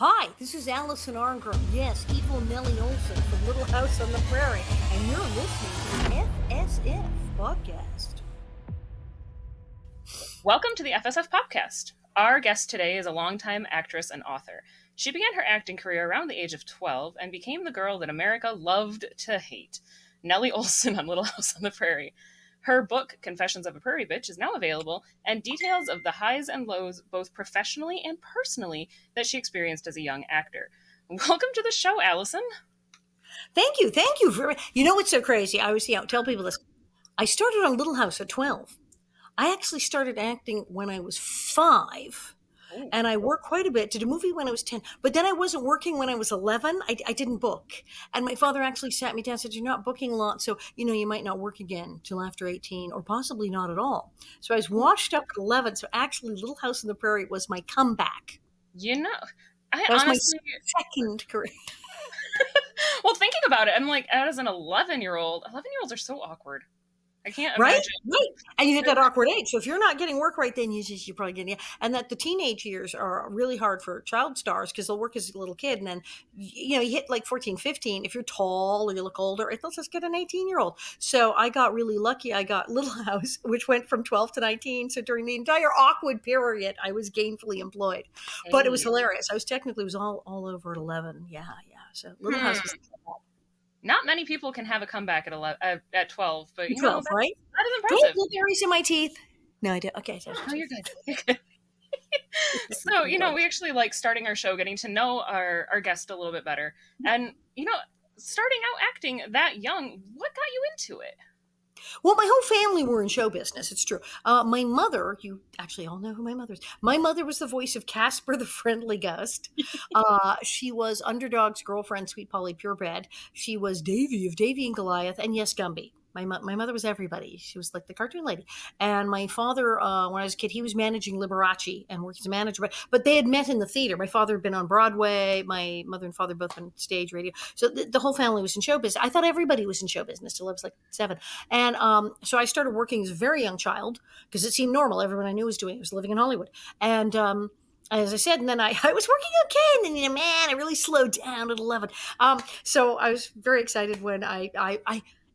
Hi, this is Allison Arngrim. Yes, Little Nellie Oleson from Little House on the Prairie, and you're listening to the FSF podcast. Welcome to the FSF podcast. Our guest today is a longtime actress and author. She began her acting career around the age of 12 and became the girl that America loved to hate, Nellie Oleson on Little House on the Prairie. Her book, Confessions of a Prairie Bitch, is now available, and details of the highs and lows, both professionally and personally, that she experienced as a young actor. Welcome to the show, Allison. Thank you. You know what's so crazy? I always tell people this. I started on Little House at 12. I actually started acting when I was 5. And I worked quite a bit, did a movie when I was 10, but then I wasn't working when I was 11. I didn't book. And my father actually sat me down and said, you're not booking a lot, so, you might not work again till after 18 or possibly not at all. So I was washed up at 11. So actually Little House on the Prairie was my comeback. I That was honestly... my second career. Well, thinking about it, I'm like, as an 11-year-old, 11-year-olds are so awkward. I can't imagine. Right. And you hit that awkward age. So if you're not getting work right, then you're probably getting, and that the teenage years are really hard for child stars because they'll work as a little kid. And then, you hit like 14, 15. If you're tall or you look older, they'll just get an 18-year-old. So I got really lucky. I got Little House, which went from 12 to 19. So during the entire awkward period, I was gainfully employed, but it was hilarious. I was all over at 11. Yeah. So Little House was not many people can have a comeback at 12, but 12, right? That is impressive. Blueberries in my teeth. No, I do. Okay. Oh, you're good. So, we actually like starting our show, getting to know our guest a little bit better. And, starting out acting that young, what got you into it? Well, my whole family were in show business. It's true. My mother, you actually all know who my mother is. My mother was the voice of Casper the Friendly Ghost. She was Underdog's girlfriend, Sweet Polly Purebred. She was Davy of Davy and Goliath, and yes, Gumby. My mother was everybody. She was like the cartoon lady. And my father, when I was a kid, he was managing Liberace and worked as a manager. But they had met in the theater. My father had been on Broadway. My mother and father both on stage, radio. So the whole family was in show business. I thought everybody was in show business till I was like 7. And so I started working as a very young child because it seemed normal. Everyone I knew was doing it. I was living in Hollywood. And as I said, and then I was working okay, and then I really slowed down at 11. So I was very excited when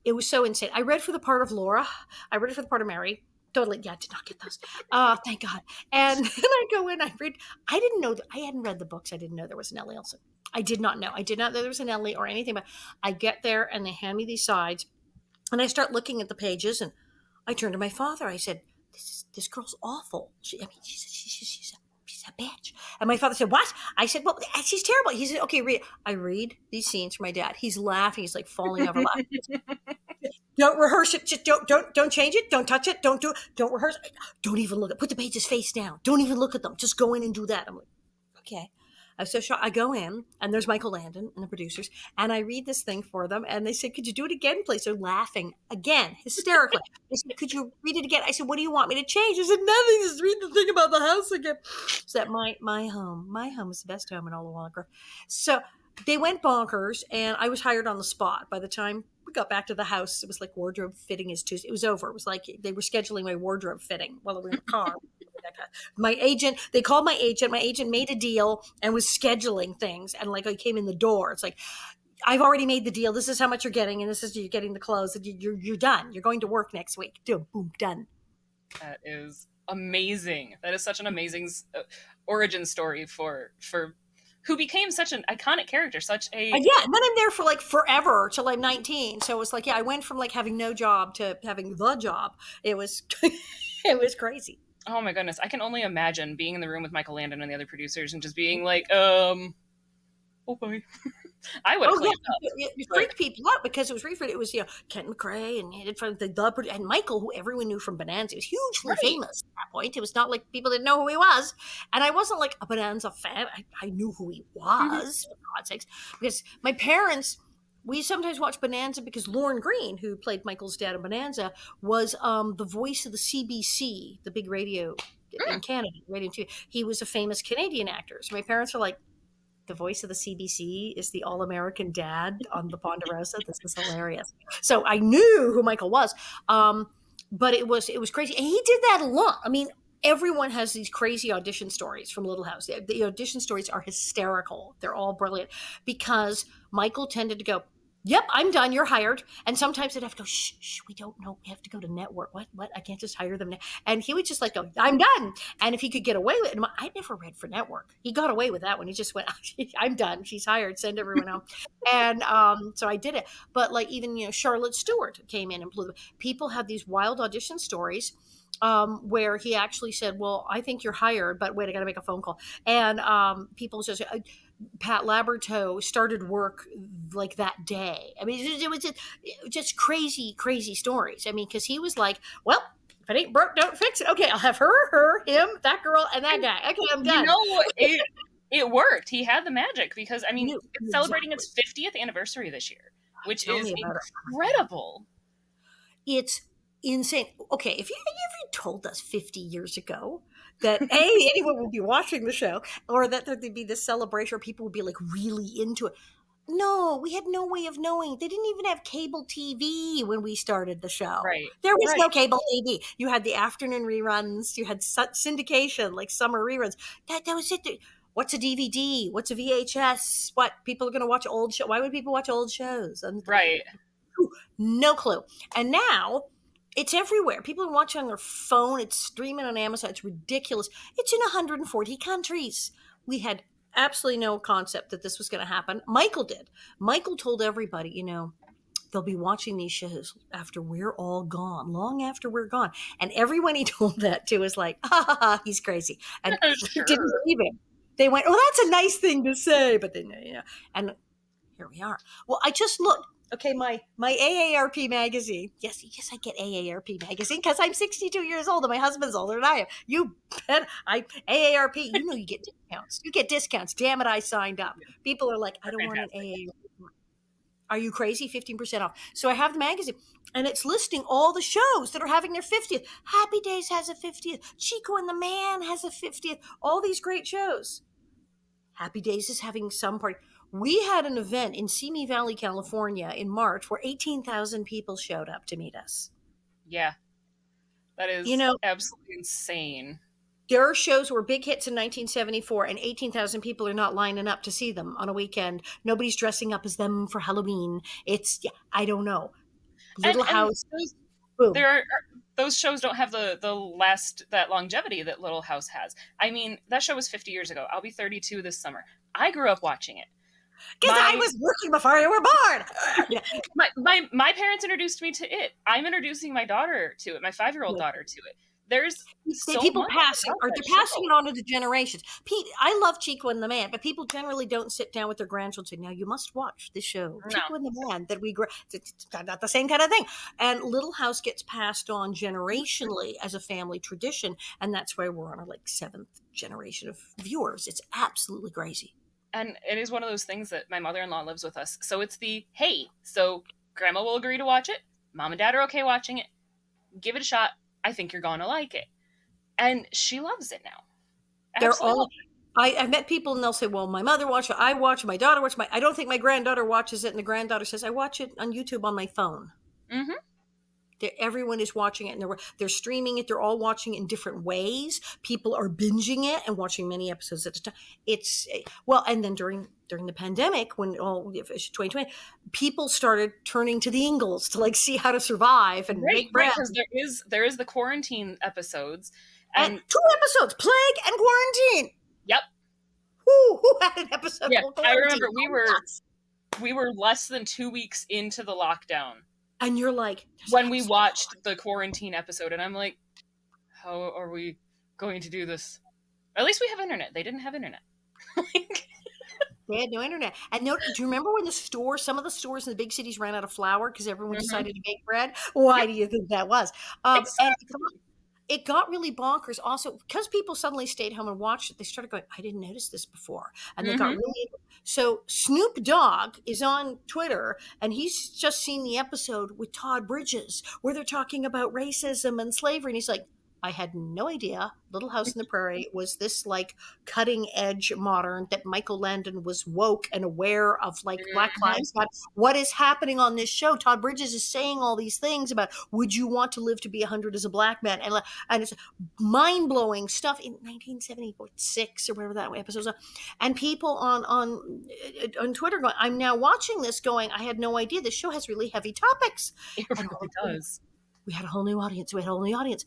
it was so insane. I read for the part of Laura. I read for the part of Mary. Totally. Yeah, I did not get those. Thank God. And then I go in, I read. I didn't know. I hadn't read the books. I didn't know there was an Nellie Oleson. I did not know. I did not know there was an Nellie or anything. But I get there and they hand me these sides. And I start looking at the pages. And I turned to my father. I said, this girl's awful. She's a bitch. And my father said, what? I said, well, she's terrible. He said, okay, read. I read these scenes for my dad. He's laughing. He's like falling over laughing. Don't rehearse it. Just don't change it. Don't touch it. Don't do it. Don't rehearse it. Don't even look at, put the pages face down. Don't even look at them. Just go in and do that. I'm like, okay. I'm so shocked. I go in and there's Michael Landon and the producers and I read this thing for them and they said, could you do it again, please? They're laughing again, hysterically. They said, could you read it again? I said, what do you want me to change? I said, nothing. Just read the thing about the house again. So that my home is the best home in all of Walker. So they went bonkers and I was hired on the spot. By the time we got back to the house, it was like wardrobe fitting is Tuesday. It was over. It was like they were scheduling my wardrobe fitting while we were in the car. My agent, they called my agent. My agent made a deal and was scheduling things. And like I came in the door. It's like, I've already made the deal. This is how much you're getting. And this is, you're getting the clothes. And you're done. You're going to work next week. Boom, done. That is amazing. That is such an amazing origin story for who became such an iconic character, such a... And then I'm there for like forever till I'm 19. So it was like, I went from like having no job to having the job. It was, it was crazy. Oh my goodness. I can only imagine being in the room with Michael Landon and the other producers and just being like, okay. I would have cleaned up. It freaked people out because it was really, it was, Kent McRae and Michael, who everyone knew from Bonanza. He was hugely famous at that point. It was not like people didn't know who he was. And I wasn't like a Bonanza fan. I knew who he was, for God's sakes, because my parents, we sometimes watch Bonanza because Lorne Greene, who played Michael's dad in Bonanza, was the voice of the CBC, the big radio in Canada, radio and TV. He was a famous Canadian actor. So my parents are like, the voice of the CBC is the all-American dad on the Ponderosa. This is hilarious. So I knew who Michael was, but it was crazy. And he did that a lot. I mean, everyone has these crazy audition stories from Little House. The audition stories are hysterical. They're all brilliant because Michael tended to go, "Yep, I'm done. You're hired." And sometimes they'd have to go, "Shh, shh, we don't know. We have to go to network. What? I can't just hire them now." And he would just like go, "I'm done." And if he could get away with it, I never read for network. He got away with that when he just went, "I'm done. She's hired. Send everyone home." And so I did it. But like even Charlotte Stewart came in and blew them. People have these wild audition stories where he actually said, "Well, I think you're hired, but wait, I got to make a phone call." And people just, Pat Laberto started work like that day. I mean, it was just crazy, crazy stories. I mean, because he was like, "Well, if it ain't broke, don't fix it. Okay, I'll have her, him, that girl, and that guy. Okay, I'm done." It worked. He had the magic because, I mean, it's celebrating Exactly. its 50th anniversary this year, which Tell is me about it. incredible. It's insane. Okay, if you ever told us 50 years ago that A, anyone would be watching the show, or that there'd be this celebration where people would be like really into it. No, we had no way of knowing. They didn't even have cable TV when we started the show. Right. There was Right. no cable TV. You had the afternoon reruns, you had syndication, like summer reruns. That was it. What's a DVD? What's a VHS? What people are going to watch old show? Why would people watch old shows? And Right. no clue. And now it's everywhere. People are watching on their phone. It's streaming on Amazon. It's ridiculous. It's in 140 countries. We had absolutely no concept that this was going to happen. Michael did. Michael told everybody, they'll be watching these shows after we're all gone, long after we're gone. And everyone he told that to was like, "Ha ha ha, he's crazy." And Sure. didn't believe him. They went, "Oh, that's a nice thing to say." But then, and here we are. Well, I just looked. Okay, my AARP magazine. Yes, I get AARP magazine because I'm 62 years old and my husband's older than I am. You bet. AARP. You get discounts. You get discounts. Damn it, I signed up. People are like, "I don't want an Fantastic. AARP." Are you crazy? 15% off. So I have the magazine and it's listing all the shows that are having their 50th. Happy Days has a 50th. Chico and the Man has a 50th. All these great shows. Happy Days is having some party. We had an event in Simi Valley, California in March where 18,000 people showed up to meet us. Yeah. That You is know, absolutely insane. there are shows where big hits in 1974 and 18,000 people are not lining up to see them on a weekend. Nobody's dressing up as them for Halloween. I don't know. And Little House, those boom. there are those shows don't have that longevity that Little House has. I mean, that show was 50 years ago. I'll be 32 this summer. I grew up watching it. Because I My was working before you were born. Yeah. my parents introduced me to it. I'm introducing my daughter to it, my 5-year-old daughter to it. There's so People much passing about or that they're passing show. it on to the generations. Pete, I love Chico and the Man, but people generally don't sit down with their grandchildren. Now you must watch this show, No. Chico and the Man, that we grew. It's not the same kind of thing. And Little House gets passed on generationally as a family tradition, and that's why we're on our like seventh generation of viewers. It's absolutely crazy. And it is one of those things that my mother-in-law lives with us. So it's the, hey, so grandma will agree to watch it. Mom and dad are okay watching it. Give it a shot. I think you're going to like it. And she loves it now. They're Absolutely all. loves it. I've met people and they'll say, "Well, my mother watched it. I watch it. My daughter watched it. I don't think my granddaughter watches it." And the granddaughter says, "I watch it on YouTube on my phone." Mm-hmm. Everyone is watching it and they're streaming it. They're all watching it in different ways. People are binging it and watching many episodes at a time. It's well, and then during the pandemic, when all 2020, people started turning to the Ingalls to like see how to survive and Right, make right, bread. because there is the quarantine episodes, And and 2 episodes, Plague and Quarantine. yep, Who had an episode yeah. called I Quarantine? remember we were less than 2 weeks into the lockdown And you're like, when we watched the quarantine episode, and I'm like, how are we going to do this? At least we have internet. They didn't have internet. Like, they had no internet. And do you remember when some of the stores in the big cities ran out of flour because everyone mhm. decided to bake bread? Why Yep, do you think that was? And exactly. it got really bonkers also because people suddenly stayed home and watched it. They started going, "I didn't notice this before." And they got Hmm. really. So Snoop Dogg is on Twitter and he's just seen the episode with Todd Bridges where they're talking about racism and slavery. And he's like, I had no idea Little House on the Prairie was this like cutting edge modern, that Michael Landon was woke and aware of like Black Mhm. Lives Matter. What is happening on this show? Todd Bridges is saying all these things about would you want to live to be 100 as a black man? And it's mind blowing stuff in 1976 or whatever that episode was. And people on Twitter going, I'm now watching this going, I had no idea this show has really heavy topics. It And all really of a sudden, does. we had a whole new audience. We had a whole new audience.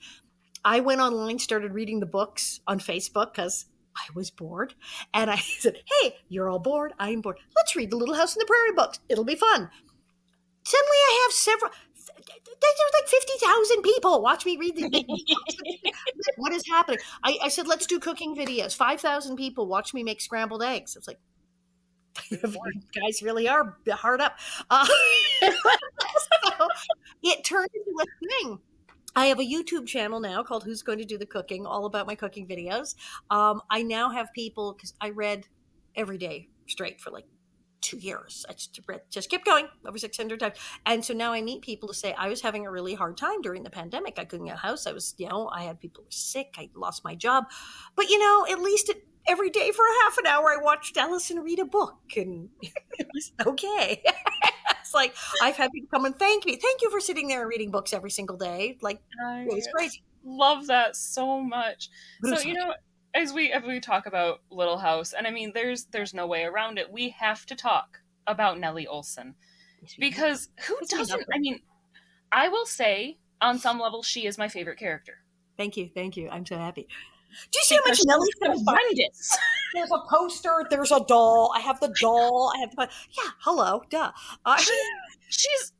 I went online, started reading the books on Facebook because I was bored. And I said, hey, you're all bored. I'm bored. Let's read the Little House on the Prairie books. It'll be fun. Suddenly I have several, there's like 50,000 people watch me read these big books. What is happening? I said, let's do cooking videos. 5,000 people watch me make scrambled eggs. I was like, you guys really are hard up. So it turned into a thing. I have a YouTube channel now called Who's Going to Do the Cooking, all about my cooking videos. I now have people, because I read every day straight for like 2 years. I just kept going over 600 times. And so now I meet people to say, I was having a really hard time during the pandemic. I couldn't get a house. I was, I had people who were sick. I lost my job. But, at least every day for a half an hour, I watched Allison read a book, and it was okay. It's like I've had people come and thank me. Thank you for sitting there and reading books every single day. Like, it I was crazy. love that so much. But it So, was fun. as we talk about Little House, and I mean there's no way around it. We have to talk about Nellie Oleson. Yes, we do. Because who It's my doesn't? number. I mean, I will say on some level she is my favorite character. Thank you. Thank you. I'm so happy. Do you see how much Because Nellie's she's going to buy? horrendous. There's a poster. There's a doll. I have the doll. I have the. Yeah. Hello. Duh. She's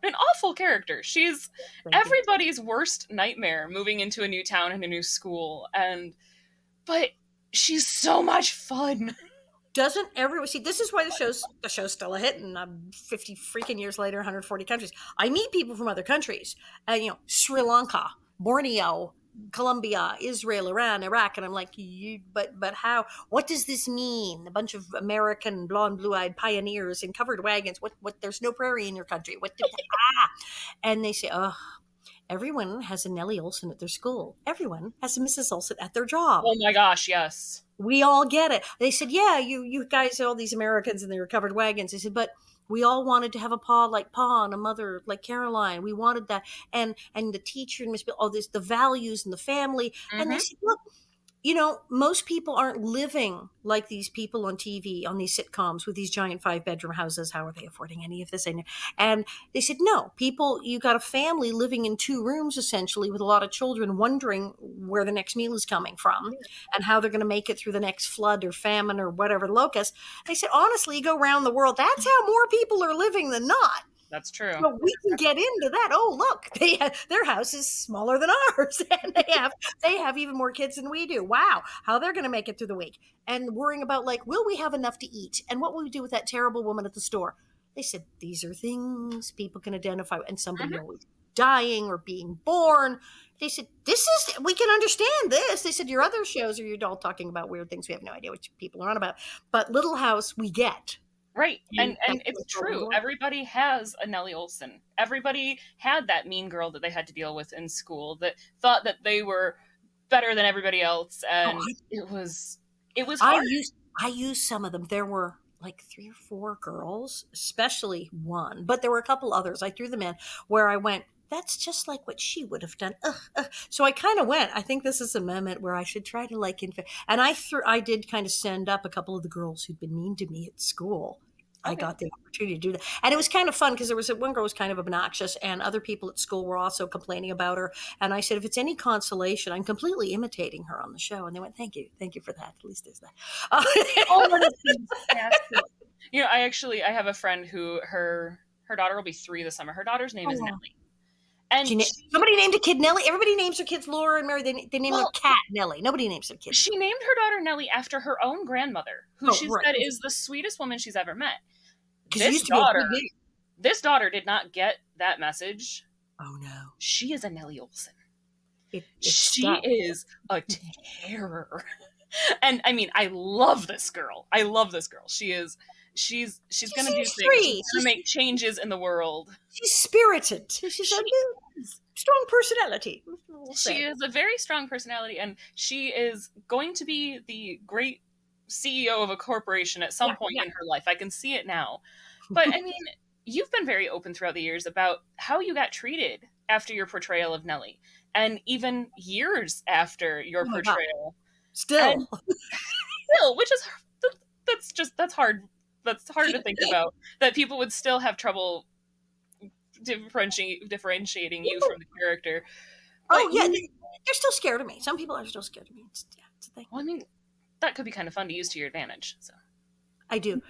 an awful character. She's Thank you. everybody's worst nightmare moving into a new town and a new school, but she's so much fun. Doesn't everyone see? This is why the show's still a hit, and I'm 50 freaking years later, 140 countries. I meet people from other countries, Sri Lanka, Borneo, Colombia, Israel, Iran, Iraq, and I'm like, but how? What does this mean? A bunch of American blonde, blue-eyed pioneers in covered wagons. What? There's no prairie in your country. What? And they say, oh, everyone has a Nellie Oleson at their school. Everyone has a Mrs. Oleson at their job. Oh my gosh, yes. We all get it. They said, yeah, you guys, all these Americans in their covered wagons. They said, but we all wanted to have a pa like Pa and a mother like Caroline. We wanted that. And the teacher and Miss Bill, all this, the values and the family. And they Mm-hmm. said, look, most people aren't living like these people on TV, on these sitcoms with these giant 5-bedroom houses. How are they affording any of this? And they said, no, you got a family living in 2 rooms, essentially, with a lot of children wondering where the next meal is coming from and how they're going to make it through the next flood or famine or whatever locust. They said, honestly, you go around the world, that's how more people are living than not. That's true. So we can get into that. Oh, look, their house is smaller than ours, and they have even more kids than we do. Wow, how they're going to make it through the week, and worrying about like, will we have enough to eat, and what will we do with that terrible woman at the store? They said these are things people can identify, and somebody Mm-hmm. always dying or being born. They said we can understand this. They said your other shows are you're all talking about weird things we have no idea what people are on about, but Little House we get. Right. And And that's it's what's going true. on. Everybody has a Nellie Oleson. Everybody had that mean girl that they had to deal with in school that thought that they were better than everybody else, Oh, and it was I hard. used I used some of them. There were like 3 or 4 girls, especially one, but there were a couple others. I threw them in where I went, that's just like what she would have done. Ugh, ugh. So I kind of went, I think this is a moment where I should try to like and I did kind of send up a couple of the girls who'd been mean to me at school. I Okay. got the opportunity to do that. And it was kind of fun because there was one girl was kind of obnoxious and other people at school were also complaining about her. And I said, if it's any consolation, I'm completely imitating her on the show. And they went, thank you. Thank you for that. At least there's that. Oh, that is fantastic. I have a friend who her daughter will be 3 this summer. Her daughter's name is Oh, Nellie, and somebody named a kid Nellie. Everybody names their kids Laura and Mary. They name their well, cat Nellie. Nobody names their kid she Nellie. named her daughter Nellie after her own grandmother, who Oh, she right. said is the sweetest woman she's ever met. Because it This used to be a daughter, big name. this daughter did not get that message. Oh, no. She is a Nellie Oleson. It's She stuck. is a terror. And I mean, I love this girl. I love this girl. She's She gonna do seems things. She's free. gonna make changes in the world. She's spirited. She's a She is. strong personality, we'll She say. is a very strong personality, and she is going to be the great CEO of a corporation at some Yeah, point yeah. in her life. I can see it now. But I mean, you've been very open throughout the years about how you got treated after your portrayal of Nellie, and even years after your Oh my God. portrayal. And Still. still, which is that's hard. That's hard to think about that people would still have trouble differentiating you People, from the character. oh But yeah, you, they're still scared of me. Some people are still scared of me. Yeah, it's a thing. well, I mean, that could be kind of fun to use to your advantage. So, I do.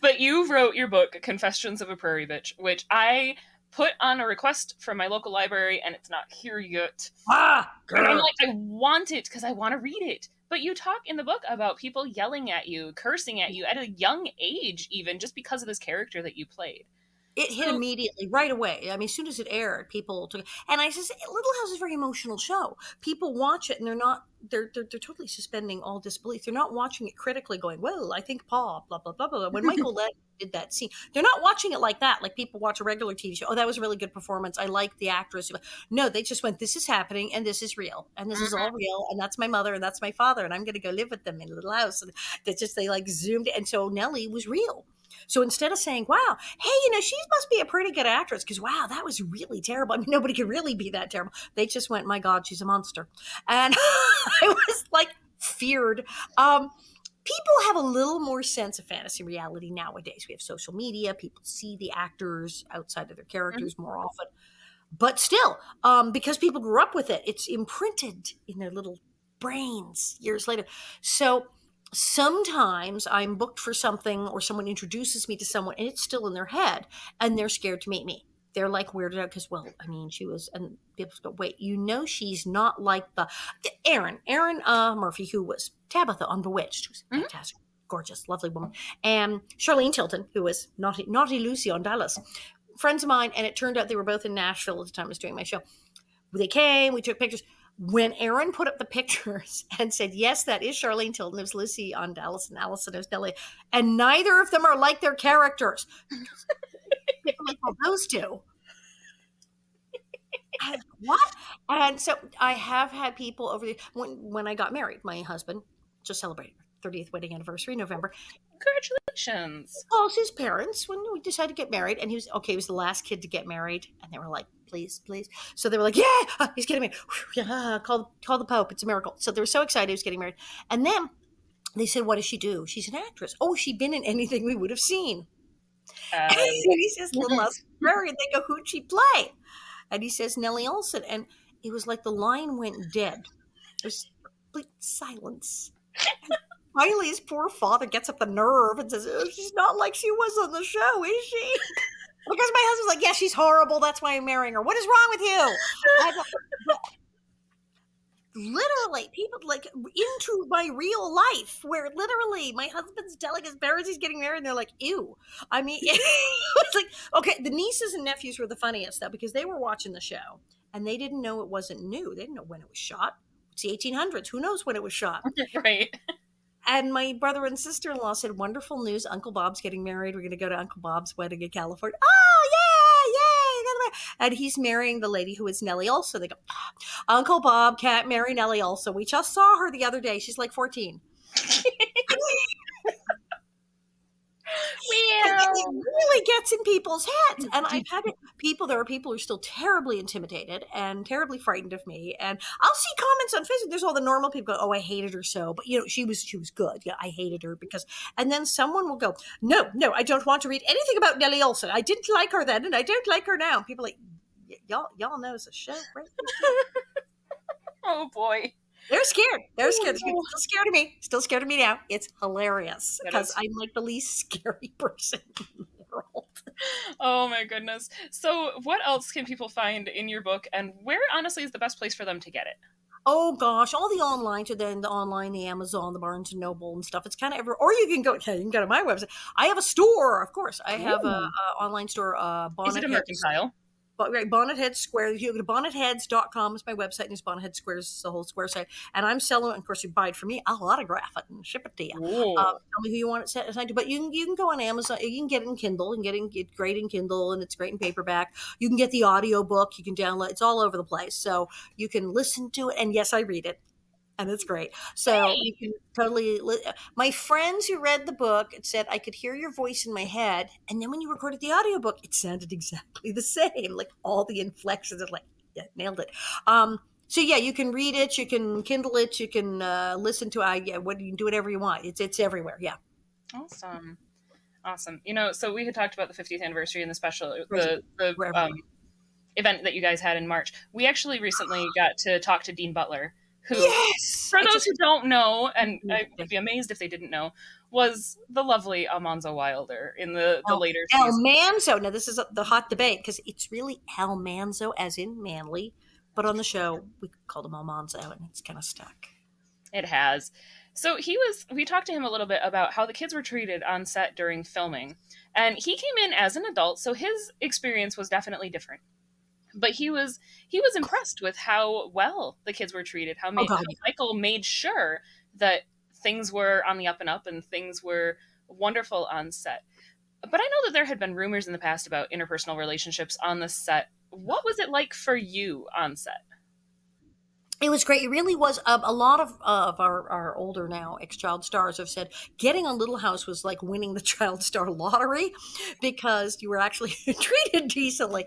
but you wrote your book, Confessions of a Prairie Bitch, which I put on a request from my local library, and it's not here yet. And I'm Girl. like, I want it because I want to read it. But you talk in the book about people yelling at you, cursing at you at a young age, even just because of this character that you played. It hit So, immediately, right away. I mean, as soon as it aired, people took. And I says, Little House is a very emotional show. People watch it, and they're not. They're totally suspending all disbelief. They're not watching it critically, going, "Well, I think Paul, blah blah blah blah." When Michael Led did that scene, they're not watching it like that. Like people watch a regular TV show. Oh, that was a really good performance. I like the actress. No, they just went, "This is happening, and this is real, and this is all real, and that's my mother, and that's my father, and I'm going to go live with them in a little house." And they like zoomed, and so Nellie was real. So instead of saying, wow, hey, she must be a pretty good actress because, wow, that was really terrible. I mean, nobody could really be that terrible. They just went, my God, she's a monster. And I was like feared. People have a little more sense of fantasy reality nowadays. We have social media. People see the actors outside of their characters more often. But still, because people grew up with it, it's imprinted in their little brains years later. So sometimes I'm booked for something or someone introduces me to someone and it's still in their head and they're scared to meet me. They're like weirded out because, well, I mean, she was, and people go, wait, she's not like the Erin Murphy, who was Tabitha on Bewitched, who's fantastic, gorgeous, lovely woman, and Charlene Tilton, who was naughty Lucy on Dallas. Friends of mine, and it turned out they were both in Nashville at the time I was doing my show. They came, we took pictures. When Erin put up the pictures and said, yes, that is Charlene Tilton, it was Lucy on Dallas, and Allison, it was Nellie, and neither of them are like their characters. People like, well, those two. And what? And so I have had people over the, when I got married, my husband just celebrated our 30th wedding anniversary, November. congratulations. Calls his parents when we decided to get married, and he was the last kid to get married, and they were like, please. So they were like, yeah, he's getting married. Yeah, call the Pope. It's a miracle. So they were so excited he was getting married. And then they said, what does she do? She's an actress. Oh, she'd been in anything we would have seen. And he says, Little House Prairie. And they go, who'd she play? And he says, Nellie Oleson. And it was like the line went dead. There's complete silence. And finally, his poor father gets up the nerve and says, oh, she's not like she was on the show, is she? Because my husband's like, yeah, she's horrible. That's why I'm marrying her. What is wrong with you? Literally, people like into my real life where literally my husband's telling his parents he's getting married and they're like, ew. I mean, it's like, okay, the nieces and nephews were the funniest though, because they were watching the show and they didn't know it wasn't new. They didn't know when it was shot. It's the 1800s. Who knows when it was shot? Right. And my brother and sister-in-law said, wonderful news. Uncle Bob's getting married. We're going to go to Uncle Bob's wedding in California. Oh, yay. And he's marrying the lady who is Nellie Oleson. They go, oh, Uncle Bob can't marry Nellie Oleson. We just saw her the other day. She's like 14. It really gets in people's heads. And I've had there are people who are still terribly intimidated and terribly frightened of me. And I'll see comments on Facebook. There's all the normal people go, oh, I hated her so. But, she was good. Yeah, I hated her because. And then someone will go, no, I don't want to read anything about Nellie Oleson. I didn't like her then and I don't like her now. People are like, y'all know it's a show, right? Oh, boy. They're scared. They're scared. Still scared of me. Still scared of me now. It's hilarious because I'm like the least scary person in the world. Oh my goodness. So what else can people find in your book, and where honestly is the best place for them to get it? Oh gosh, all the online, the Amazon, the Barnes and Noble and stuff. It's kind of everywhere. Or you can go to my website. I have a store, of course. I have a online store. Is it a mercantile? But right, Bonnet Head Square. You go to bonnetheads.com is my website, and it's Bonnet Head Squares, the whole square site. And I'm selling it. Of course, you buy it from me. I'll autograph it and ship it to you. Ooh. Tell me who you want it set assigned to. But you can go on Amazon. You can get it in Kindle and get great in Kindle, and it's great in paperback. You can get the audio book. You can download. It's all over the place, so you can listen to it. And yes, I read it, and it's great. So you can totally. My friends who read the book said I could hear your voice in my head, and then when you recorded the audiobook, it sounded exactly the same. Like all the inflections, of like, yeah, nailed it. So yeah, you can read it, you can Kindle it, you can listen to it. Yeah, what you can do whatever you want. It's everywhere. Yeah. Awesome. Awesome. So we had talked about the 50th anniversary and the special, Right. the We're everywhere. event that you guys had in March. We actually recently got to talk to Dean Butler, who, Yes. for I those just who don't know, and I would be amazed if they didn't know, was the lovely Almanzo Wilder in the later El season. Manzo. Now this is the hot debate because it's really El Manzo, as in manly, but on the show we called him El Manzo, and it's kind of stuck. It has. So we talked to him a little bit about how the kids were treated on set during filming. And he came in as an adult, so his experience was definitely different. But he was impressed with how well the kids were treated, Oh how God. Michael made sure that things were on the up and up and things were wonderful on set. But I know that there had been rumors in the past about interpersonal relationships on the set. What was it like for you on set? It was great. It really was. A lot of our older now ex-child stars have said getting on Little House was like winning the child star lottery because you were actually treated decently.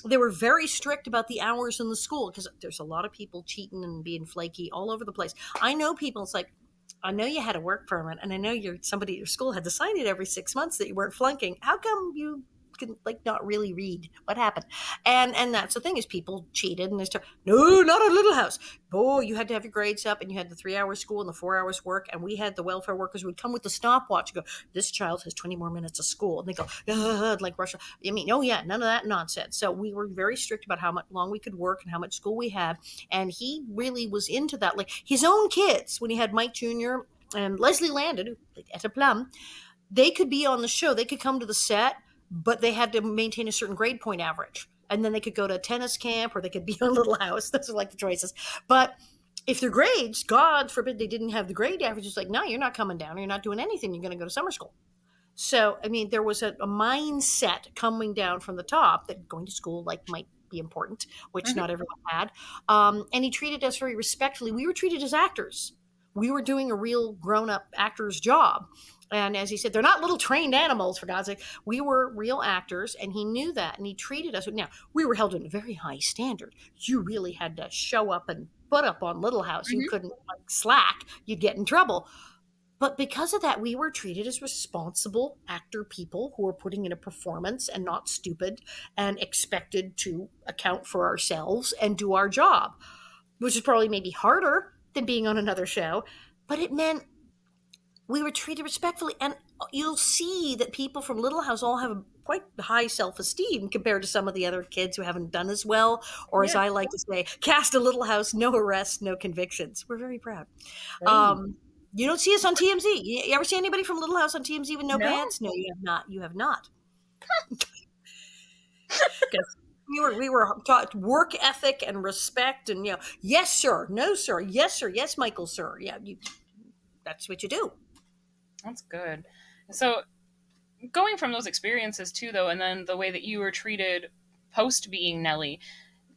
They were very strict about the hours in the school because there's a lot of people cheating and being flaky all over the place. I know people, it's like, I know you had a work permit, and I know somebody at your school had to sign it every 6 months that you weren't flunking. How come you can like not really read? What happened? And that's the thing, is people cheated, and they start, no, not a Little House. Oh, you had to have your grades up, and you had the 3 hour school and the 4 hours work, and we had the welfare workers would come with the stopwatch and go, this child has 20 more minutes of school, and they go, like Russia. I mean, oh yeah, none of that nonsense. So we were very strict about how much long we could work and how much school we had, and he really was into that. Like his own kids, when he had Mike Jr. and Leslie Landon, who played Etta Plum, they could be on the show. They could come to the set, but they had to maintain a certain grade point average. And then they could go to tennis camp, or they could be on Little House. Those are like the choices. But if their grades, God forbid, they didn't have the grade average, it's like, no, you're not coming down. You're not doing anything. You're going to go to summer school. So, I mean, there was a mindset coming down from the top that going to school like might be important, which Mhm. not everyone had. And he treated us very respectfully. We were treated as actors. We were doing a real grown-up actor's job. And as he said, they're not little trained animals, for God's sake. We were real actors, and he knew that, and he treated us. Now, we were held in a very high standard. You really had to show up and put up on Little House. You Mhm. couldn't like slack. You'd get in trouble. But because of that, we were treated as responsible actor people who were putting in a performance and not stupid, and expected to account for ourselves and do our job, which is probably maybe harder than being on another show. But it meant we were treated respectfully. And you'll see that people from Little House all have a quite high self-esteem compared to some of the other kids who haven't done as well, or as Yeah. I like to say, cast a Little House, no arrests, no convictions. We're very proud. Great. You don't see us on TMZ. You ever see anybody from Little House on TMZ with no No. pants? No, you have not. You have not. Because we were taught work ethic and respect, and yes sir, no sir, yes sir, yes Michael sir. Yeah, that's what you do. That's good. So going from those experiences too, though, and then the way that you were treated post being Nellie,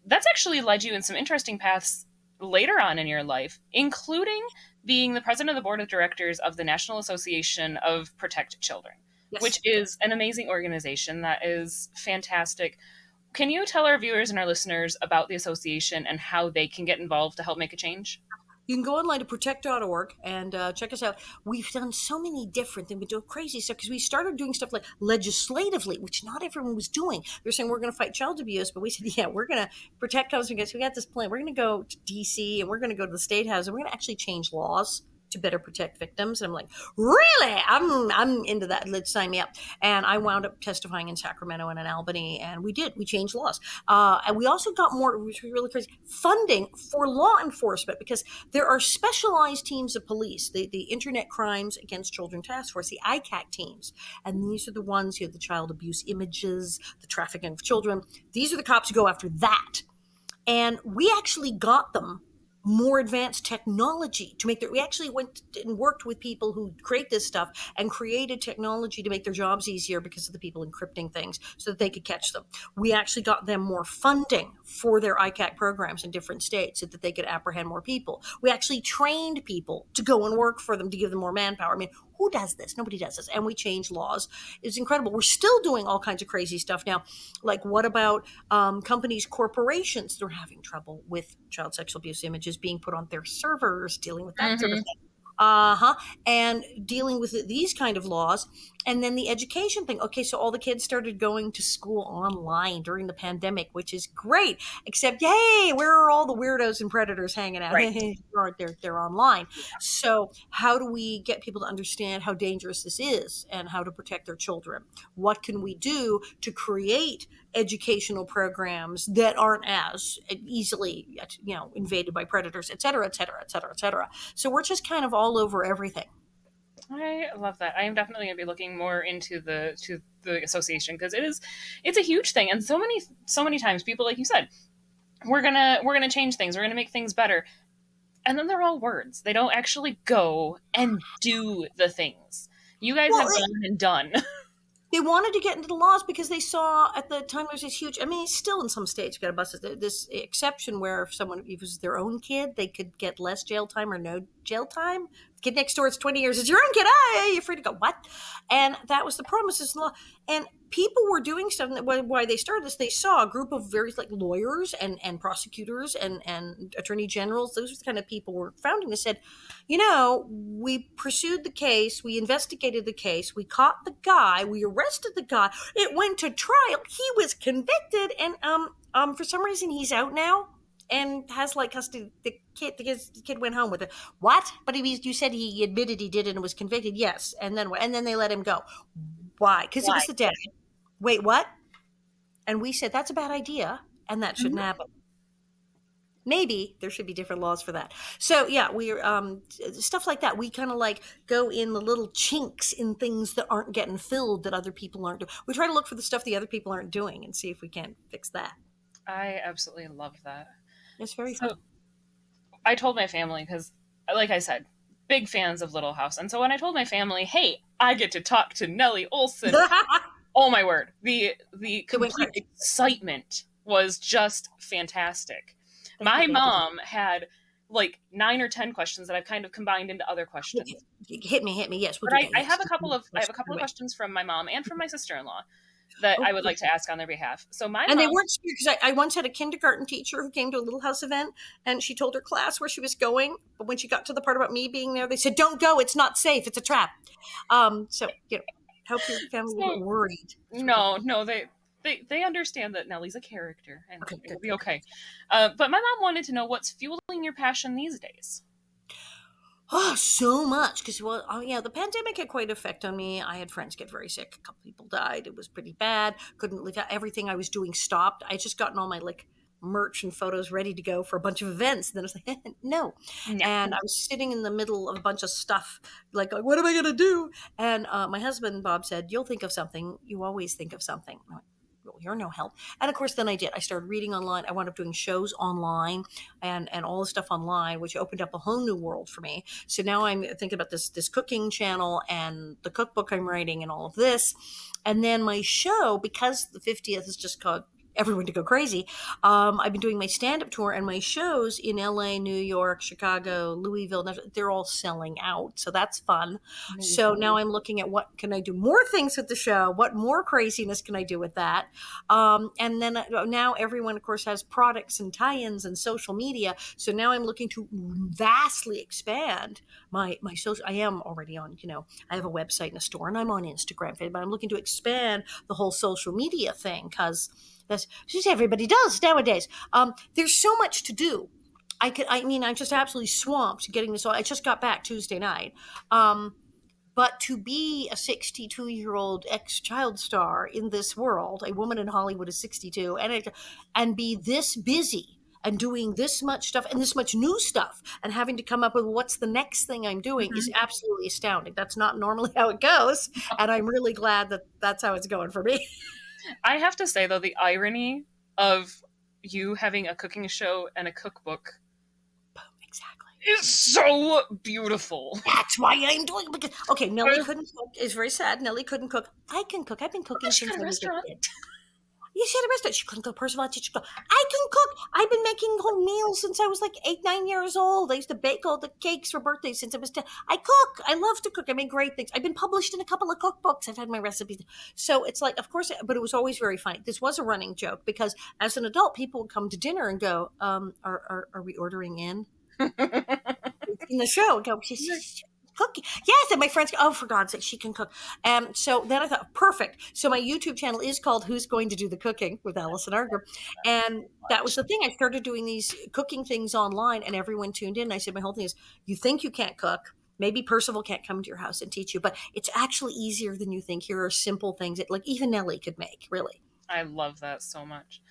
that's actually led you in some interesting paths later on in your life, including being the president of the board of directors of the National Association of Protect Children, which Yes. is an amazing organization that is fantastic. Can you tell our viewers and our listeners about the association and how they can get involved to help make a change? You can go online to protect.org and check us out. We've done so many different things. We do crazy stuff because we started doing stuff like legislatively, which not everyone was doing. They're saying we're going to fight child abuse, but we said, yeah, we're going to protect us. We got this plan. We're going to go to DC, and we're going to go to the State House, and we're going to actually change laws to better protect victims. And I'm like, really? I'm into that. Let's sign me up. And I wound up testifying in Sacramento and in Albany, and we changed laws. And we also got more, which was really crazy, funding for law enforcement, because there are specialized teams of police, the Internet Crimes Against Children Task Force, the ICAC teams. And these are the ones who have the child abuse images, the trafficking of children. These are the cops who go after that. And we actually got them more advanced technology to make we actually went and worked with people who create this stuff and created technology to make their jobs easier because of the people encrypting things so that they could catch them. We actually got them more funding for their ICAC programs in different states so that they could apprehend more people. We actually trained people to go and work for them to give them more manpower. I mean, who does this? Nobody does this. And we changed laws. It's incredible. We're still doing all kinds of crazy stuff now. Like, what about companies, corporations that are having trouble with child sexual abuse images being put on their servers, dealing with that sort of thing? And dealing with these kind of laws. And then the education thing. Okay, so all the kids started going to school online during the pandemic, which is great. Except, yay, where are all the weirdos and predators hanging out? Right. They're online. So how do we get people to understand how dangerous this is and how to protect their children? What can we do to create educational programs that aren't as easily, invaded by predators, et cetera, et cetera, et cetera, et cetera? So we're just kind of all over everything. I love that. I am definitely going to be looking more into the association, because it's a huge thing, and so many times people, like you said, we're gonna change things, we're gonna make things better, and then they're all words. They don't actually go and do the things. You guys Well, have gone and done. they wanted to get into the laws because they saw at the time there's this huge, I mean, still in some states, you got to bust this exception where if someone, if it was their own kid, they could get less jail time or no jail time. The kid next door, it's 20 years. It's your own kid. You're free to go. What? And that was the promises law. And people were doing stuff. Why they started this, they saw a group of various like lawyers and prosecutors and attorney generals. Those were the kind of people who were founding this, said, we pursued the case, we investigated the case, we caught the guy, we arrested the guy, it went to trial, he was convicted, and for some reason he's out now and has like custody. The kid went home with it. What? But you said he admitted he did it and was convicted. Yes, and then they let him go. Why? Because it was the dad. Wait, what? And we said that's a bad idea, and that shouldn't happen. Maybe there should be different laws for that. So yeah, we're stuff like that. We kind of like go in the little chinks in things that aren't getting filled that other people aren't doing. We try to look for the stuff the other people aren't doing and see if we can fix that. I absolutely love that. It's very So fun. I told my family, because, like I said, big fans of Little House, and so when I told my family, "Hey, I get to talk to Nellie Oleson," oh my word, the complete excitement was just fantastic. My mom had like 9 or 10 questions that I've kind of combined into other questions. Hit me. Yes, But I have a couple of questions from my mom and from my sister-in-law that I would like to ask on their behalf. So my And mom, they weren't scared, because I once had a kindergarten teacher who came to a Little House event, and she told her class where she was going, but when she got to the part about me being there, they said, "Don't go. It's not safe. It's a trap." So hope your family wasn't worried. no, they understand that Nellie's a character and Okay, it'll be okay. But my mom wanted to know what's fueling your passion these days. Oh, so much. Because, the pandemic had quite an effect on me. I had friends get very sick. A couple people died. It was pretty bad. Couldn't live out. Everything I was doing stopped. I had just gotten all my merch and photos ready to go for a bunch of events. And then I was like, no. No. And I was sitting in the middle of a bunch of stuff, like what am I going to do? And my husband, Bob, said, "You'll think of something. You always think of something." I went, "Well, you're no help." And of course, then I did. I started reading online. I wound up doing shows online and all the stuff online, which opened up a whole new world for me. So now I'm thinking about this cooking channel and the cookbook I'm writing and all of this. And then my show, because the 50th is just called everyone to go crazy. I've been doing my stand-up tour, and my shows in LA, New York, Chicago, Louisville, they're all selling out. So that's fun. So now I'm looking at what can I do more things with the show? What more craziness can I do with that? And then now everyone, of course, has products and tie-ins and social media. So now I'm looking to vastly expand my social. I am already on, I have a website and a store, and I'm on Instagram, but I'm looking to expand the whole social media thing, because that's just everybody does nowadays. There's so much to do. I mean, I'm just absolutely swamped getting this all. I just got back Tuesday night. Um, but to be a 62-year-old ex-child star in this world, a woman in Hollywood is 62, and be this busy and doing this much stuff and this much new stuff and having to come up with what's the next thing I'm doing is Mhm. absolutely astounding. That's not normally how it goes, and I'm really glad that that's how it's going for me. I have to say, though, the irony of you having a cooking show and a cookbook Exactly. is so beautiful. That's why I'm doing it. Because okay, Nellie Oh, couldn't cook. It's very sad. Nellie couldn't cook. I can cook. I've been cooking she since got a I was a restaurant. kid. Yeah, she had a restaurant. She couldn't cook. Percival teach her to cook. I can cook. I've been making home meals since I was like 8, 9 years old. I used to bake all the cakes for birthdays since I was 10. I cook. I love to cook. I make great things. I've been published in a couple of cookbooks. I've had my recipes. So it's like, of course, but it was always very funny. This was a running joke because as an adult, people would come to dinner and go, are we ordering in? In the show and go, she's cooking. Yes, and my friends go, oh, for God's sake, she can cook. So then I thought, perfect. So my YouTube channel is called Who's Going to Do the Cooking with Allison Arngrim. And that was the thing. I started doing these cooking things online and everyone tuned in. And I said, my whole thing is, you think you can't cook. Maybe Percival can't come to your house and teach you, but it's actually easier than you think. Here are simple things that like even Nellie could make, really. I love that so much.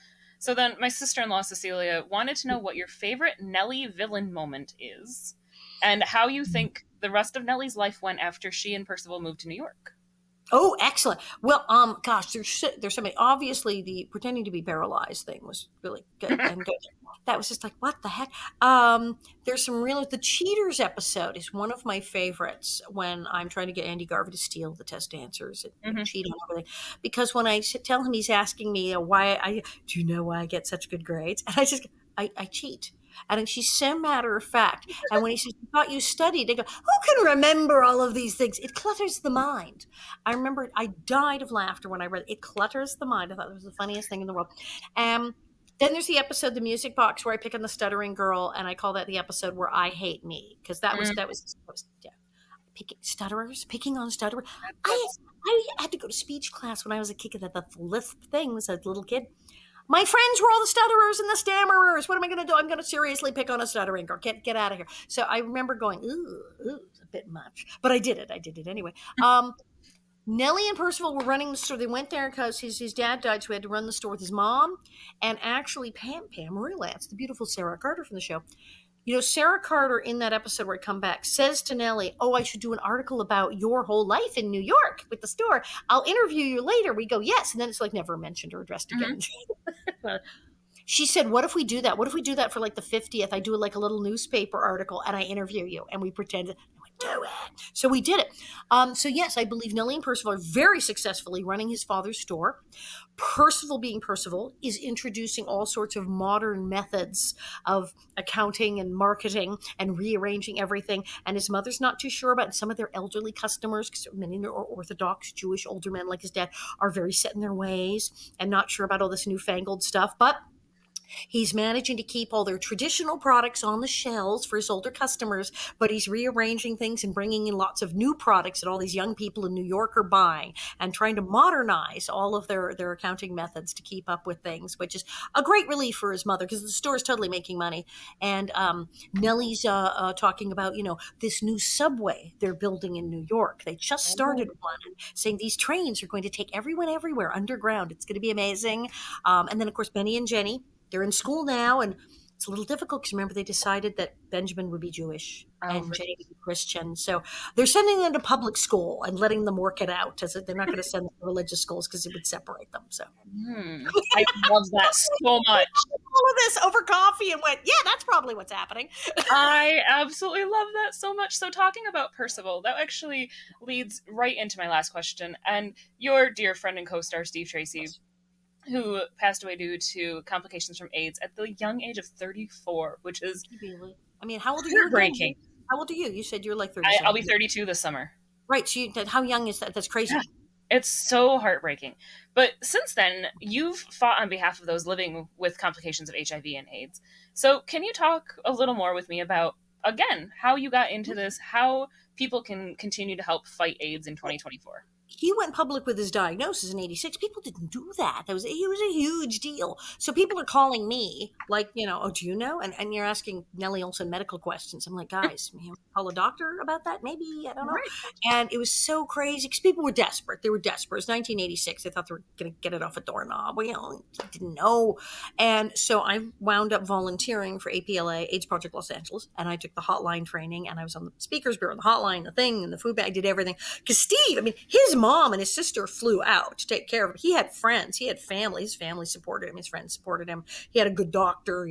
So then, my sister in law, Cecilia, wanted to know what your favorite Nellie villain moment is and how you think the rest of Nellie's life went after she and Percival moved to New York. Oh, excellent. Well, gosh, there's so many. Obviously, the pretending to be paralyzed thing was really good and good. That was just like, what the heck? There's some real. The Cheaters episode is one of my favorites when I'm trying to get Andy Garvey to steal the test answers and Hmm. cheat on everything. Because when I tell him he's asking me why do you know why I get such good grades, and I just I cheat. And she's so matter of fact. And when he says, I thought you studied, I go, who can remember all of these things? It clutters the mind. I remember I died of laughter when I read it. It clutters the mind. I thought it was the funniest thing in the world. Um, then there's the episode, The Music Box, where I pick on the stuttering girl, and I call that the episode where I hate me because that was yeah, picking on stutterers. I That's I had to go to speech class when I was a kid. That the lisp thing was a little kid. My friends were all the stutterers and the stammerers. What am I going to do? I'm going to seriously pick on a stuttering girl. Get out of here. So I remember going, ooh, it's a bit much, but I did it. I did it anyway. Nellie and Percival were running the store. They went there because his dad died, so he had to run the store with his mom. And actually, Pam Marie Lance, the beautiful Sarah Carter from the show, Sarah Carter in that episode where I come back says to Nellie, oh, I should do an article about your whole life in New York with the store. I'll interview you later. We go, yes. And then it's like never mentioned or addressed mhm. again. She said, what if we do that? What if we do that for like the 50th? I do like a little newspaper article and I interview you and we pretend I went, do it. So we did it. So yes, I believe Nellie and Percival are very successfully running his father's store. Percival, being Percival, is introducing all sorts of modern methods of accounting and marketing and rearranging everything. And his mother's not too sure about it. Some of their elderly customers, because many of them are Orthodox Jewish older men like his dad, are very set in their ways and not sure about all this newfangled stuff. But he's managing to keep all their traditional products on the shelves for his older customers, but he's rearranging things and bringing in lots of new products that all these young people in New York are buying and trying to modernize all of their accounting methods to keep up with things, which is a great relief for his mother because the store is totally making money. And Nellie's talking about, this new subway they're building in New York. They just started one, saying these trains are going to take everyone everywhere underground. It's going to be amazing. And then, of course, Benny and Jenny, they're in school now, and it's a little difficult because remember they decided that Benjamin would be Jewish Oh, and Jenny would be Christian. So they're sending them to public school and letting them work it out. As they're not going to send them to religious schools because it would separate them. So I love that so much. all of this over coffee and went, yeah, that's probably what's happening. I absolutely love that so much. So, talking about Percival, that actually leads right into my last question. And your dear friend and co star, Steve Tracy, who passed away due to complications from AIDS at the young age of 34, which is Really? I mean, how old are you again? heartbreaking. How old are you? You said you're like 30 I'll be something. 32 this summer. Right. So how young is that? That's Yeah. crazy. It's so heartbreaking. But since then, you've fought on behalf of those living with complications of HIV and AIDS. So, can you talk a little more with me about, again, how you got into this, how people can continue to help fight AIDS in 2024. He went public with his diagnosis in '86. People didn't do that. It was a huge deal. So people are calling me like, oh, do you know? And you're asking Nellie Oleson medical questions. I'm like, guys, call a doctor about that? Maybe, I don't know. Right. And it was so crazy because people were desperate. They were desperate. It was 1986. They thought they were going to get it off a doorknob. We didn't know. And so I wound up volunteering for APLA, AIDS Project Los Angeles, and I took the hotline training, and I was on the speakers bureau, the hotline, the thing, and the food bag. I did everything. Because Steve, his mom and his sister flew out to take care of him. He had friends. He had family. His family supported him. His friends supported him. He had a good doctor.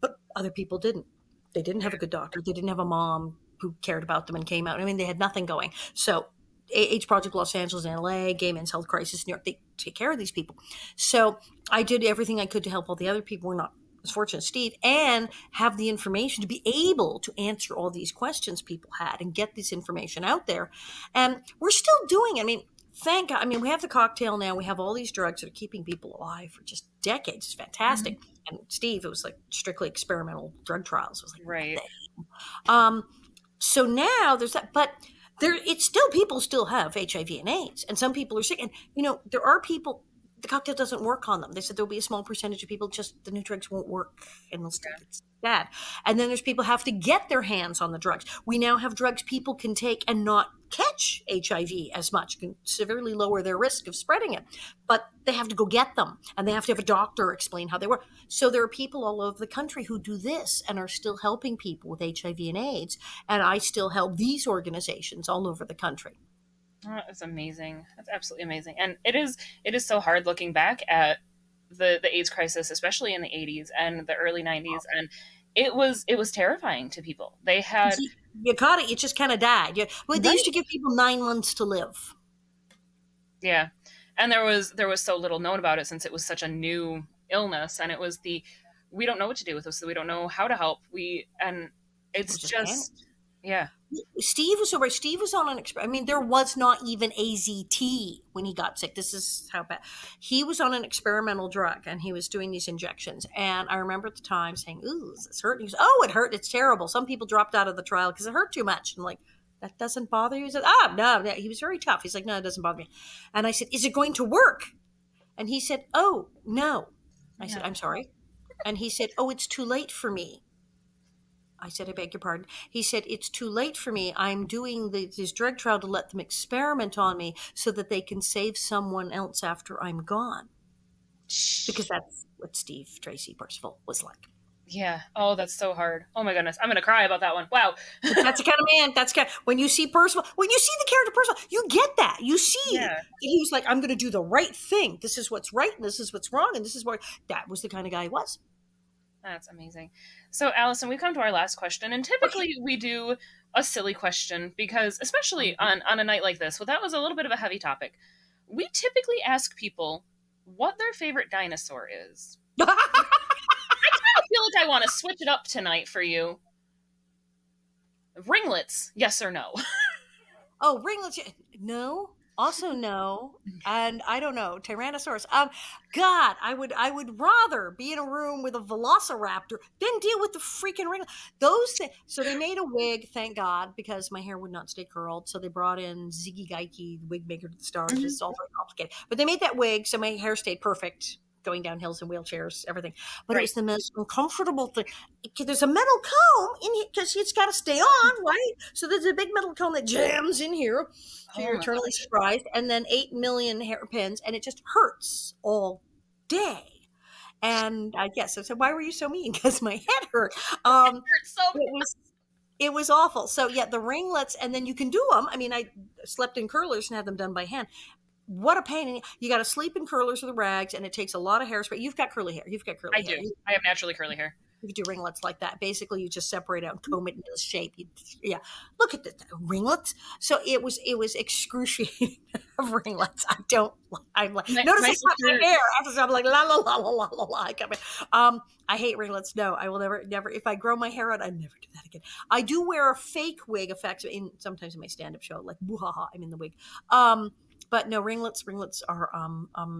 But other people didn't. They didn't have a good doctor. They didn't have a mom who cared about them and came out. They had nothing going. So AIDS Project Los Angeles and LA, Gay Men's Health Crisis New York, they take care of these people. So I did everything I could to help all the other people. We're not as fortunate as Steve, and have the information to be able to answer all these questions people had and get this information out there. And we're still doing it. Thank God. We have the cocktail now. We have all these drugs that are keeping people alive for just decades. It's fantastic. Mm-hmm. And Steve, it was like strictly experimental drug trials. It was like, right. So now there's that, but people still have HIV and AIDS, and some people are sick. And, there are people, the cocktail doesn't work on them. They said there'll be a small percentage of people, just the new drugs won't work, and they'll still get bad. And then there's people who have to get their hands on the drugs. We now have drugs people can take and not catch HIV as much, can severely lower their risk of spreading it. But they have to go get them, and they have to have a doctor explain how they work. So there are people all over the country who do this and are still helping people with HIV and AIDS. And I still help these organizations all over the country. Oh, that's amazing. That's absolutely amazing. And it is so hard looking back at the AIDS crisis, especially in the 80s and the early 90s. And it was terrifying to people. They had... You caught it, you just kind of died. They used to give people 9 months to live. Yeah. And there was so little known about it since it was such a new illness. And it was we don't know what to do with this. So we don't know how to help. It's just yeah. Steve was so right. Steve was on an there was not even AZT when he got sick. This is how bad. He was on an experimental drug, and he was doing these injections. And I remember at the time saying, "Ooh, is this hurt?" He goes, "Oh, it hurt. It's terrible." Some people dropped out of the trial because it hurt too much. And I'm like, that doesn't bother you? He said, no. He was very tough. He's like, no, it doesn't bother me. And I said, is it going to work? And he said, oh, no. I said, I'm sorry. And he said, oh, it's too late for me. I said, I beg your pardon. He said, it's too late for me. I'm doing this drug trial to let them experiment on me so that they can save someone else after I'm gone. Because that's what Steve Tracy Percival was like. Yeah. Oh, that's so hard. Oh my goodness. I'm going to cry about that one. Wow. That's the kind of man. When you see Percival, when you see the character Percival, you get that. You see, he was like, I'm going to do the right thing. This is what's right, and this is what's wrong, and this is what. That was the kind of guy he was. That's amazing. So, Allison, we've come to our last question, and typically we do a silly question because, especially on a night like this, well, that was a little bit of a heavy topic. We typically ask people what their favorite dinosaur is. I feel like I want to switch it up tonight for you. Ringlets, yes or no? Oh, ringlets, no. Also no. And I don't know, Tyrannosaurus. God, I would rather be in a room with a velociraptor than deal with the freaking ringlet. Those things. So they made a wig, thank God, because my hair would not stay curled. So they brought in Ziggy Geike, the wig maker to the stars. Mm-hmm. It's all very complicated. But they made that wig, so my hair stayed perfect. Going down hills in wheelchairs, everything. But It was the most uncomfortable thing. There's a metal comb in here because it's got to stay on, right? So there's a big metal comb that jams in here. So you're eternally surprised. And then 8 million hairpins, and it just hurts all day. And I guess I said, why were you so mean? Because my head hurt. It hurt so bad. It was awful. So yeah, the ringlets, and then you can do them. I slept in curlers and had them done by hand. What a pain. You got to sleep in curlers with the rags, and it takes a lot of hairspray. You've got curly hair. I do. I have naturally curly hair. You could do ringlets like that. Basically, you just separate out and comb it into the shape. Look at the ringlets. So it was excruciating of ringlets. Notice it's not my hair. I'm like, la, la, la, la, la, la, la. I hate ringlets. No, I will never. If I grow my hair out, I'd never do that again. I do wear a fake wig effect sometimes in my stand-up show, like, boo-ha-ha, I'm in the wig. But no, ringlets are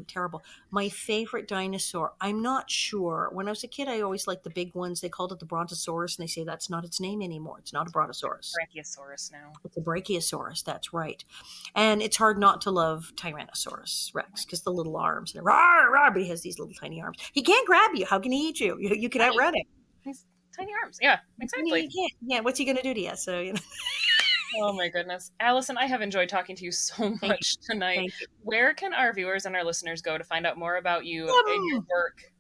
terrible. My favorite dinosaur, I'm not sure. When I was a kid, I always liked the big ones. They called it the Brontosaurus, and they say that's not its name anymore. It's not a Brontosaurus. Brachiosaurus now. It's a Brachiosaurus. That's right. And it's hard not to love Tyrannosaurus Rex because the little arms. And rawr, rawr, but he has these little tiny arms. He can't grab you. How can he eat you? You can outrun him. He's tiny arms. Yeah, exactly. You can't. Yeah, what's he going to do to you? So, Oh my goodness. Allison, I have enjoyed talking to you so much tonight. Thank you. Where can our viewers and our listeners go to find out more about you and your work?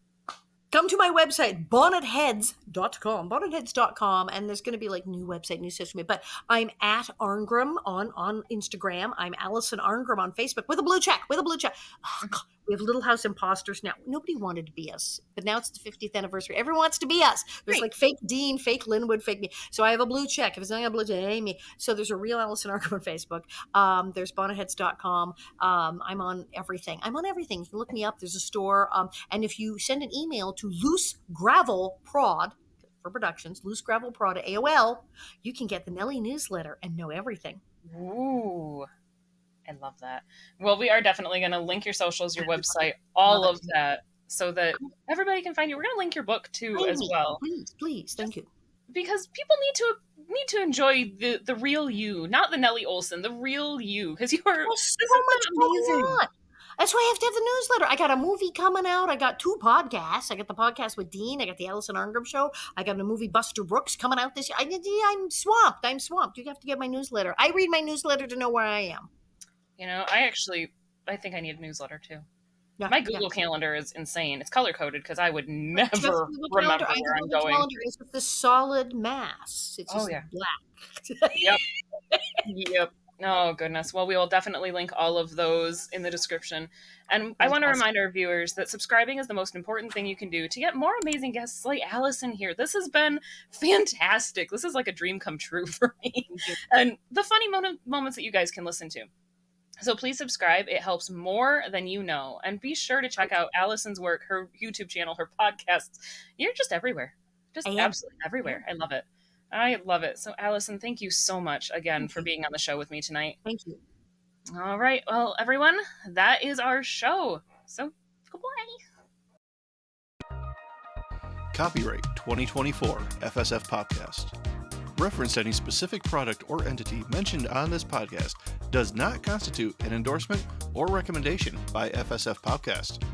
Come to my website, bonnetheads.com, and there's going to be like new website, new social media. But I'm at Arngrim on Instagram. I'm Allison Arngrim on Facebook with a blue check. Oh, God. We have Little House Imposters now. Nobody wanted to be us, but now it's the 50th anniversary. Everyone wants to be us. There's like fake Dean, fake Linwood, fake me. So I have a blue check. If it's not a blue check, it ain't me. So there's a real Allison Arngrim on Facebook. There's bonnetheads.com. I'm on everything. You can look me up. There's a store. And if you send an email to Loose Gravel Prod for productions, Loose Gravel Prod at AOL, you can get the Nellie newsletter and know everything. Ooh. I love that. Well, we are definitely going to link your socials, your website, all of that, so that everybody can find you. We're going to link your book too, as well. Please, thank you. Because people need to enjoy the real you, not the Nellie Oleson, the real you, because you are so much amazing. That's why I have to have the newsletter. I got a movie coming out. I got 2 podcasts. I got the podcast with Dean. I got the Allison Arngrim show. I got a movie, Buster Brooks, coming out this year. I'm swamped. You have to get my newsletter. I read my newsletter to know where I am. I think I need a newsletter too. Yeah, my Google Calendar is insane. It's color coded because I would never remember where I'm going. Calendar is with the solid mass. It's just black. Yep. Oh goodness. Well, we will definitely link all of those in the description. And I want to remind our viewers that subscribing is the most important thing you can do to get more amazing guests like Allison here. This has been fantastic. This is like a dream come true for me. And the funny moments that you guys can listen to. So please subscribe. It helps more than you know. And be sure to check out Allison's work, her YouTube channel, her podcasts. You're just everywhere. Just absolutely everywhere. I love it. So Allison, thank you so much again for being on the show with me tonight. Thank you. All right. Well, everyone, that is our show. So goodbye. Copyright 2024 FSF Podcast. Reference to any specific product or entity mentioned on this podcast does not constitute an endorsement or recommendation by FSF Podcast.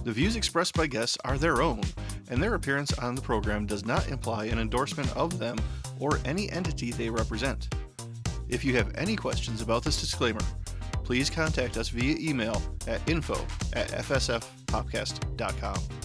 The views expressed by guests are their own, and their appearance on the program does not imply an endorsement of them or any entity they represent. If you have any questions about this disclaimer, please contact us via email at info@fsfpodcast.com.